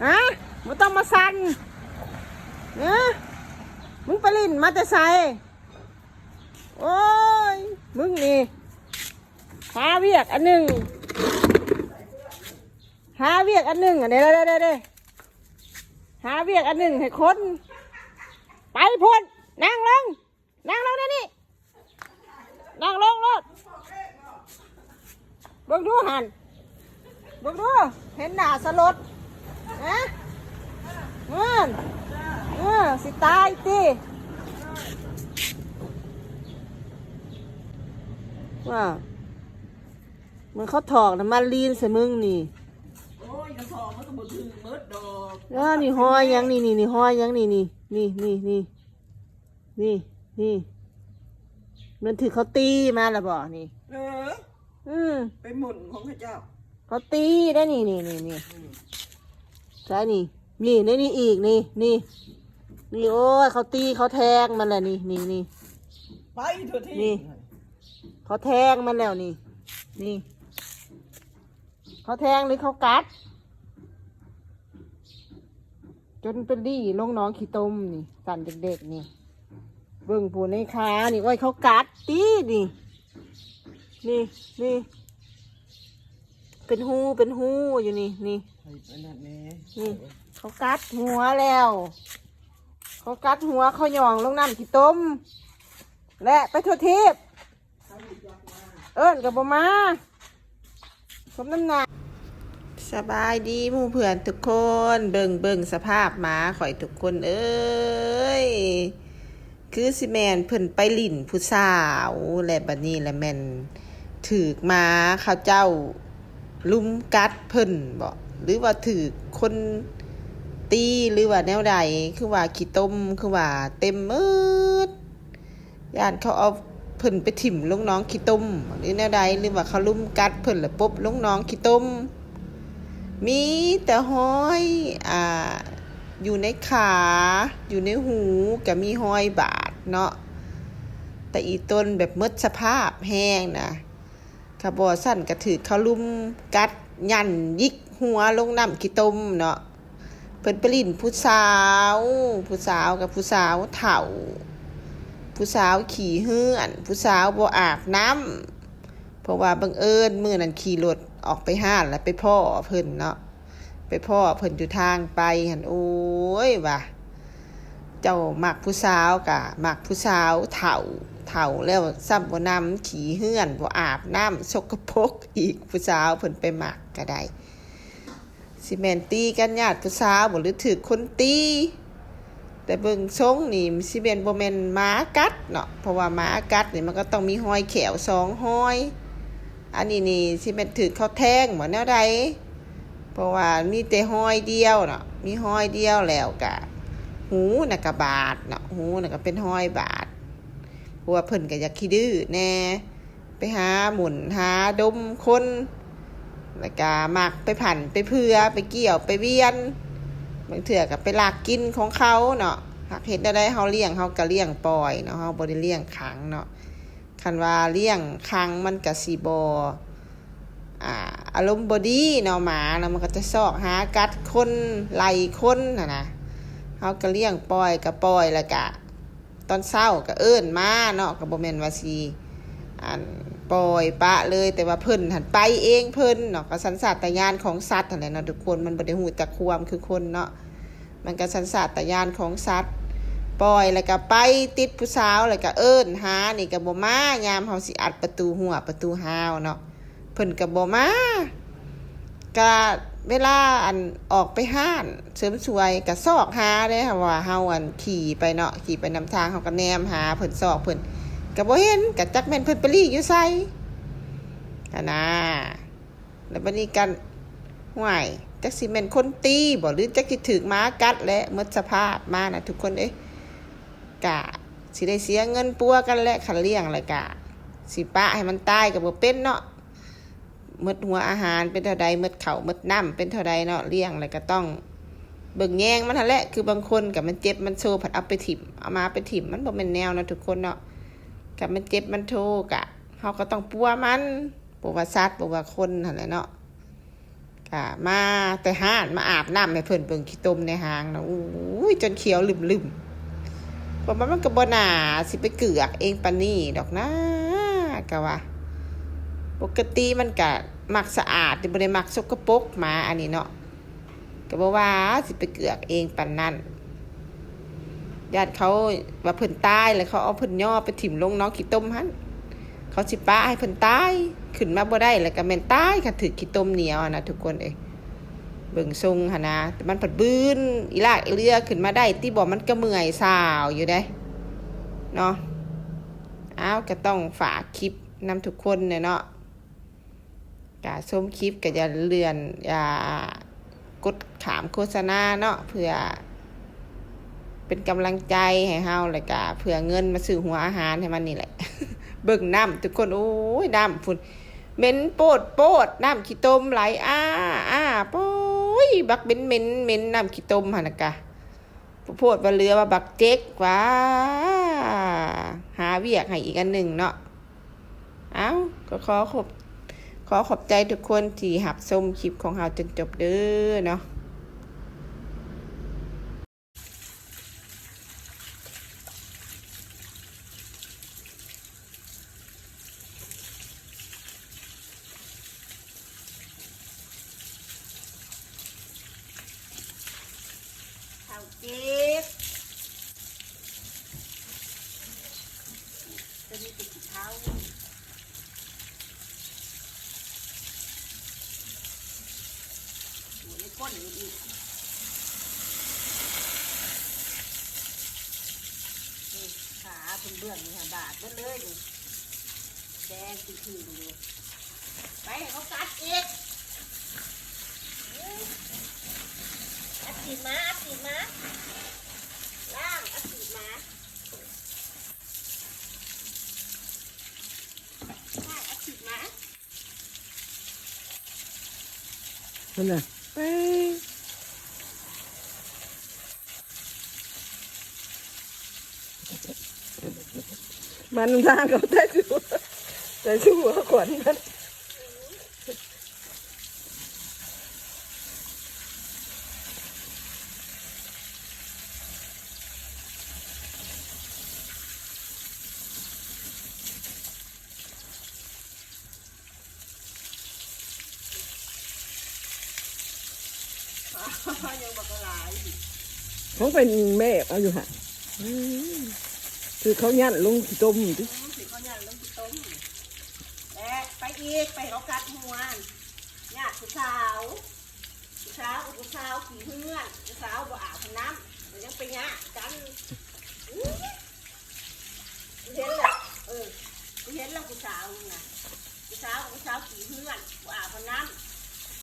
ฮะมึงต้องมาสั่นเนี่ยมึงไปลิ้นมาแต่ใส่โอ้ยมึงนี่หาเวียกอันหนึ่งหาเวียกอันหนึ่งเด้หาเวียกอันหนึ่งให้คนไปพ้นนั่งลงเดี๋ยวนี้นั่งลงรถเบิ่งดูหันเบิ่งดูเห็นหน้าสลดนะสิตายติว่ามึงเขาถอกนะมาลีนใส่มึงนี่โอ้ยกระถองมันก็บ่ถึงเบิดดอก แล้วนี่หอยยังนี่หอยยังนี่มันถือเขาตีมาแล้วบ่นี่ไปหมุนของพระเจ้าเขาตีได้นี่ใช่นี่อีกนี่โอ้ยเขาตีเขาแทงมันแหละนี่ไปเถอะที่นี่เขาแทงมันแล้วนี่เขาแทงหรือเขากัดจนเป็นดีลงน้องขี้ต้มนี่สั่นเด็กๆนี่เบิ่งปูในขานี่โอ้ยเขากัดตีนี่เป็นหูอยู่นี่เขากัดหัวแล้วเขากัดหัวเขาหย่องลงน้ำขี้ต้มและไปทั่วทิพย์กับบ่มาสมน้ำหนักสบายดีหมู่เพื่อนทุกคนเบิ่งสภาพหมาข่อยทุกคนเอ้ยคือสิแมนเพิ่นไปลิ่นผู้สาวและบัดนี้และแม่นถือกหมาเขาเจ้าลุมกัดเพิ่นบ่หรือว่าถือกคนตีหรือว่าแนวใดคือว่าขี้ต้มคือว่าเต็มมืดย่านเขาเอาเพิ่นไปถิ่มลงน้องขี้ต้มหรือแนวใดหรือว่าเขาลุมกัดเพิ่นแล้วปุ๊บลงน้องขี้ต้มมีแต่ห้อยอยู่ในขาอยู่ในหูก็มีห้อยบาดเนาะแต่อีต้นแบบมืดสภาพแห้งนะกระบอกสั้นกระถือเขาลุมกัดยันยิกหัวลงน้ำขี้ต้มเนาะเพิ่นไปลิ้นผู้สาวกับผู้สาวเฒ่าผู้สาวขี่เฮือนผู้สาวบ่อาบน้ำเพราะว่าบังเอิญมื้อนั้นขี่รถออกไปห้านแล้วไปพ่อเพิ่นเนาะไปพ่อเพิ่นอยู่ทางไปหั่นโอ้ยว่ะเจ้ามักผู้สาวกะมักผู้สาวเฒ่าแล้วซ้ำบ่นำขี่เฮือนบ่อาบน้ำสกปรกอีกผู้สาวเพิ่นไปมักก็ได้สิแม่นตีกันญาติผู้สาวบ่หรือถูกคนตีแต่เบิ่งทรงนี่สิแม่นบ่แม่นหมากัดเนาะเพราะว่าหมากัดนี่มันก็ต้องมีห้อยแขว2ห้อยอันนี้นี่สิแม่นถูกเขาแทงบ่แนวใดเพราะว่ามีแต่ห้อยเดียวเนาะมีห้อยเดียวแล้วก็หูน่ะก็บาดเนาะหูน่ะก็เป็นห้อยบาดเพราะว่าเพิ่นก็อยากขี้ดื้อแน่ไปหาหมุนหาดมคนแล้วก็มักไปผันไปเพื่อไปเกี่ยวไปเวียนบางเถื่อก็ไปลากกินของเขาเนาะหากเห็นได้เฮาเลี้ยงเฮาก็เลี้ยงปล่อยเนาะเฮาบ่ได้เลี้ยงขังเนาะคันว่าเลี้ยงขังมันก็สิบ่อารมณ์บ่ดีเนาะหมาเนาะมันก็จะซอกหากัดคนไล่คนนะเฮาก็เลี้ยงปล่อยก็ปล่อยแล้วก็ตอนเช้าก็เอิ้นมาเนาะก็บ่แม่นว่าสิปล่อยปะเลยแต่ว่าเพิ่นหันไปเองเพิ่นเนาะก็สัญชาตญาณของสัตว์นั่นแหละเนาะทุกคนมันบ่ได้ฮู้จักความคือคนเนาะมันก็สัญชาตญาณของสัตว์ปล่อยแล้วก็ไปติดผู้สาวแล้วก็เอิ้นหานี่ก็บ่มายามเฮาสิอัดประตูหัวประตูหาวเนาะเพิ่นก็บ่มาก็เวลาออกไปห้านเสริมสวยก็ซอกหาเด้ค่ะว่าเฮาขี่ไปเนาะขี่ไปนำทางเฮาก็แนมหาเพิ่นซอกเพิ่นก็บ่เห็นก็จักแม่นเพิ่นไปลี่อยู่ไสก็นะแล้วบัดนี้กันห่วยจักสิแม่นคนตีบ่หรือจักสิถูกหมากัดและหมดสภาพมาน่ะทุกคนเอ้ยกะสิได้เสียเงินปัวกันและคันเลี้ยงแล้วกะสิปะให้มันตายก็บ่เป็นเนาะหมดหัวอาหารเป็นเท่าใดหมดข้าวหมดน้ำเป็นเท่าใดเนาะเลี้ยงแล้วก็ต้องเบิ่งแยงมันนั่นแหละคือบางคนก็มันเจ็บมันโซผัดเอาไปถิ่มเอามาไปถิ่มมันบ่แม่นแนวเนาะทุกคนเนาะก็มันเจ็บมันโทกะเฮาก็ต้องปัวมันปัวสัตว์ปัวคนนั่นแหละเนาะ กะมาแต่ห้านมาอาบน้ำให้เพิ่นเบิ่งขี้ต้มในหางนะอู้ยจนเขียวลืมๆเพราะมันก็บ่น่าสิไปเกือกเองปานนี้ดอกนะก็ว่าปกติมันก็มักสะอาดแต่บ่ได้มักสกปรกหมาอันนี้เนาะก็บ่ว่าสิไปเกือกเองปานนั้นญาติเขาว่าเพิ่นตายแล้วเขาเอาเพิ่นย่อไปถิ่มลงน้องขี้ต้มหั่นเขาสิป้าให้เพิ่นตายขึ้นมาบ่ได้แล้วก็แม่นตายค่ะถือขี้ต้มเหนียวนะทุกคนเอ้ยเบิ่งทรงหั่นนะแต่มันผัดบื้นอีลากอีเรือขึ้นมาได้ติบ่มันก็เมื่อยสาวอยู่เด้เนาะอ้าวก็ต้องฝากคลิปนำทุกคนเนี่ยเนาะกะชมคลิปก็อย่าเลื่อนอย่ากดขามโฆษณาเนาะเพื่อเป็นกำลังใจให้เฮาแล้วก็เพื่อเงินมาซื้อหัวอาหารให้มันนี่แหละ เบิ่งน้ำทุกคนโอ้ยน้ำฝุ่นเหม็นโปดน้ำขี้ต้มไหลโป้ยบักเหม็นน้ำขี้ต้มหั่นน่ะกะโพดว่าเรือว่าบักเจ๊กว่าหาเวียกให้อีกอันหนึ่งเนาะเอ้าก็ขอขอบใจทุกคนที่หับชมคลิปของเราจนจบเด้อเนาะข้าวเจ๊กจะมีติดเท้าหัวในก้นอีกนี่ขาเป็นเบื้องนี่ค่ะบาดเบ้อเลยนี่แดงคือเลยไปให้เขากัดอีกอัดฉีดมาล่างอัดฉีดมาใช่อัดฉีดมา นั่นน่ะมันทางเขาแต่ชูหัวขวัญมันยังบักหลายเขาเป็นแม่เอาอยู่ฮะคือเขายันลงขี้ต้มดิเขายันลงขี้ต้มและไปอีกไปเขากัดหัวญาติผู้สาวขี่เพื่อนผู้สาวบ่อาบน้ำมันยังไปญาติกันเห็นแล้วเห็นแล้วผู้สาวน่ะผู้สาวขี่เพื่อนบ่อาบน้ำ